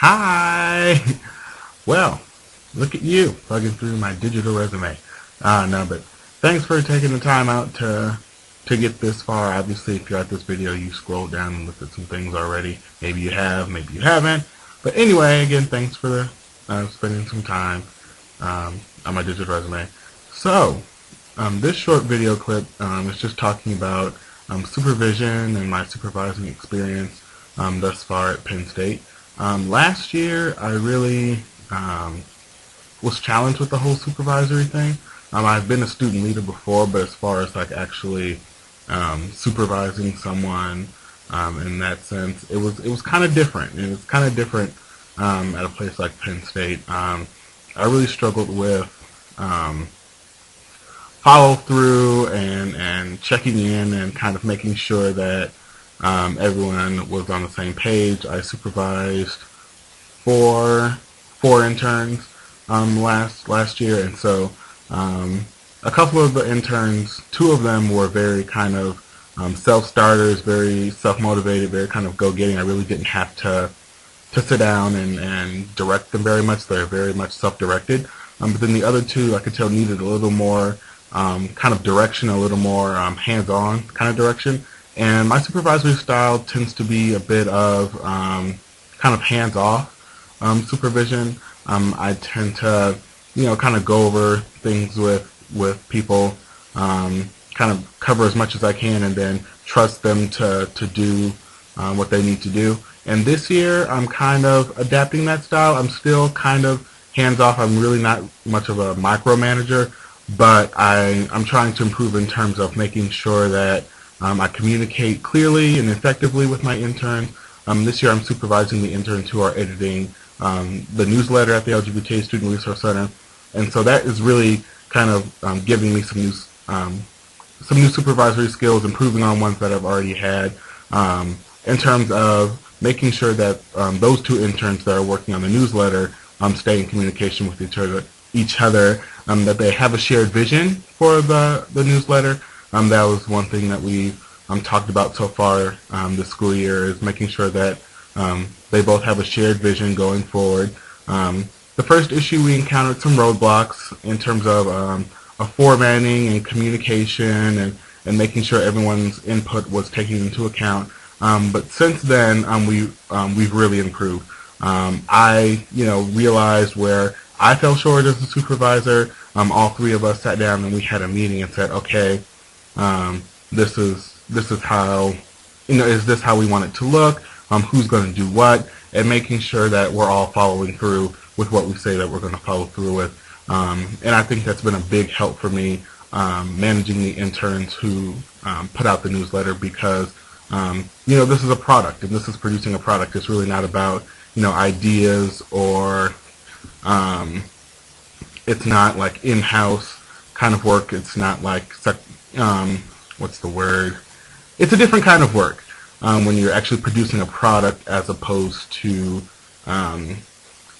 Hi! Well, look at you, plugging through my digital resume. No, but thanks for taking the time out to get this far. Obviously, if you're at this video, you scrolled down and looked at some things already. Maybe you have, maybe you haven't. But anyway, again, thanks for spending some time on my digital resume. So, this short video clip is just talking about supervision and my supervising experience thus far at Penn State. Last year, I really was challenged with the whole supervisory thing. I've been a student leader before, but as far as like actually supervising someone in that sense, it was kind of different. It was kind of different at a place like Penn State. I really struggled with follow through and checking in and kind of making sure that everyone was on the same page. I supervised four interns last year, and so a couple of the interns, two of them were very kind of self-starters, very self-motivated, very kind of go-getting. I really didn't have to sit down and direct them very much. They're very much self-directed. But then the other two, I could tell, needed a little more kind of direction, a little more hands-on kind of direction. And my supervisory style tends to be a bit of kind of hands-off supervision. I tend to, kind of go over things with people, kind of cover as much as I can, and then trust them to do what they need to do. And this year, I'm kind of adapting that style. I'm still kind of hands-off. I'm really not much of a micromanager, but I'm trying to improve in terms of making sure that I communicate clearly and effectively with my interns. This year I'm supervising the interns who are editing the newsletter at the LGBT Student Resource Center, and so that is really kind of giving me some new supervisory skills, improving on ones that I've already had, in terms of making sure that those two interns that are working on the newsletter stay in communication with each other, that they have a shared vision for the newsletter. That was one thing that we talked about so far this school year, is making sure that they both have a shared vision going forward. The first issue, we encountered some roadblocks in terms of a formatting and communication and making sure everyone's input was taken into account. But since then, we've really improved. I realized where I fell short as a supervisor. All three of us sat down and we had a meeting and said, okay, this is how, is this how we want it to look? Who's going to do what? And making sure that we're all following through with what we say that we're going to follow through with. And I think that's been a big help for me managing the interns who put out the newsletter, because this is a product, and this is producing a product. It's really not about ideas, or it's not like in-house kind of work. It's not like what's the word? It's a different kind of work when you're actually producing a product, as opposed to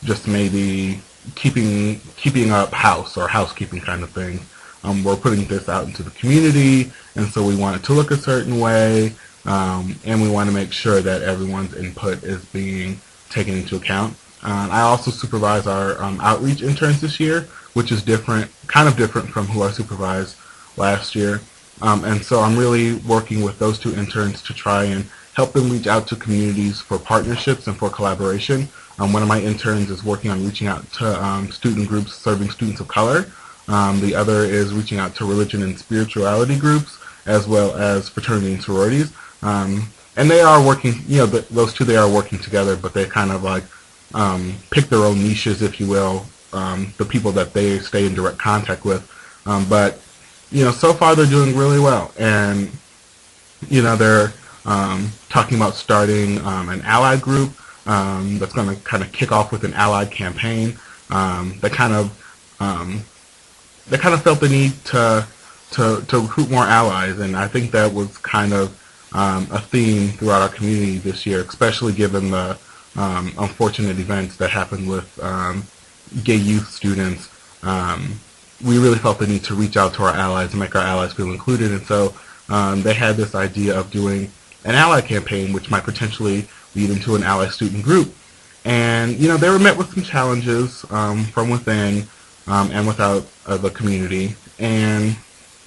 just maybe keeping up house or housekeeping kind of thing. We're putting this out into the community, and so we want it to look a certain way, and we want to make sure that everyone's input is being taken into account. I also supervise our outreach interns this year, which is kind of different from who I supervised last year. And so I'm really working with those two interns to try and help them reach out to communities for partnerships and for collaboration. One of my interns is working on reaching out to student groups serving students of color. The other is reaching out to religion and spirituality groups, as well as fraternity and sororities. And they are working, those two, they are working together, but they kind of like pick their own niches, if you will, the people that they stay in direct contact with. But so far they're doing really well, and they're talking about starting an allied group that's going to kind of kick off with an allied campaign. They kind of felt the need to recruit more allies, and I think that was kind of a theme throughout our community this year, especially given the unfortunate events that happened with gay youth students. We really felt the need to reach out to our allies and make our allies feel included, and so they had this idea of doing an ally campaign, which might potentially lead into an ally student group. And they were met with some challenges from within and without the community. And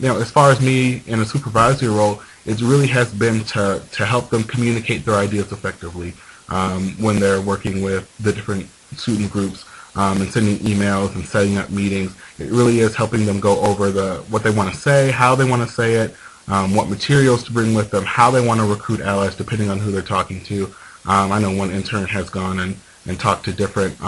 as far as me in a supervisory role, it really has been to help them communicate their ideas effectively when they're working with the different student groups and sending emails and setting up meetings. It really is helping them go over what they want to say, how they want to say it, what materials to bring with them, how they want to recruit allies depending on who they're talking to. I know one intern has gone and talked to different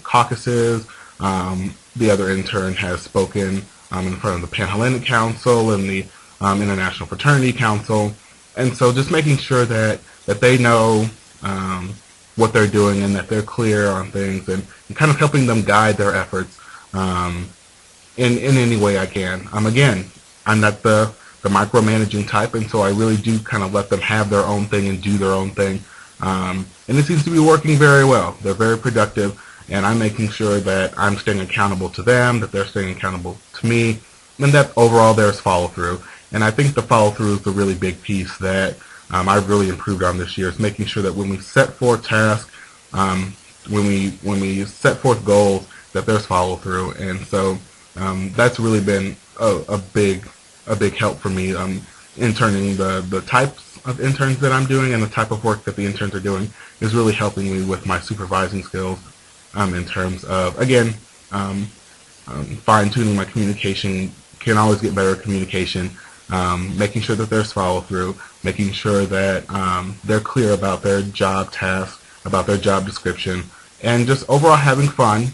caucuses. The other intern has spoken in front of the Pan-Hellenic Council and the International Fraternity Council. And so just making sure that they know what they're doing and that they're clear on things, and kind of helping them guide their efforts in any way I can. Again, I'm not the micromanaging type, and so I really do kind of let them have their own thing and do their own thing. And it seems to be working very well. They're very productive, and I'm making sure that I'm staying accountable to them, that they're staying accountable to me, and that overall there's follow-through. And I think the follow-through is the really big piece that I've really improved on this year, is making sure that when we set forth tasks, when we set forth goals, that there's follow-through. And so that's really been a big help for me. Interning, the types of interns that I'm doing and the type of work that the interns are doing is really helping me with my supervising skills in terms of, again, fine-tuning my communication. Can always get better at communication, making sure that there's follow-through, making sure that they're clear about their job task, about their job description, and just overall having fun.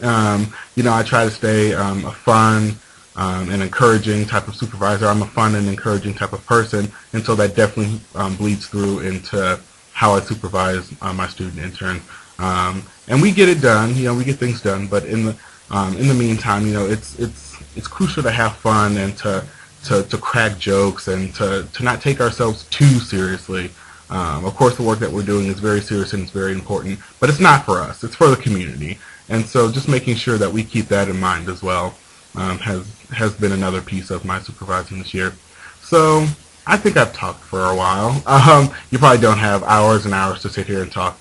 I try to stay a fun and encouraging type of supervisor. I'm a fun and encouraging type of person, and so that definitely bleeds through into how I supervise my student interns. And we get it done. We get things done. But in the meantime, it's crucial to have fun and to crack jokes and to not take ourselves too seriously. Of course, the work that we're doing is very serious and it's very important, but it's not for us. It's for the community. And so just making sure that we keep that in mind as well has been another piece of my supervising this year. So I think I've talked for a while. You probably don't have hours and hours to sit here and talk,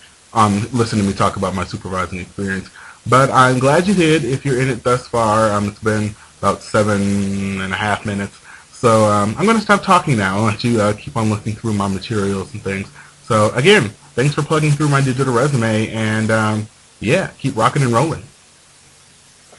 listen to me talk about my supervising experience. But I'm glad you did. If you're in it thus far, it's been about 7.5 minutes. So I'm going to stop talking now and let you keep on looking through my materials and things. So again, thanks for plugging through my digital resume, and yeah, keep rocking and rolling.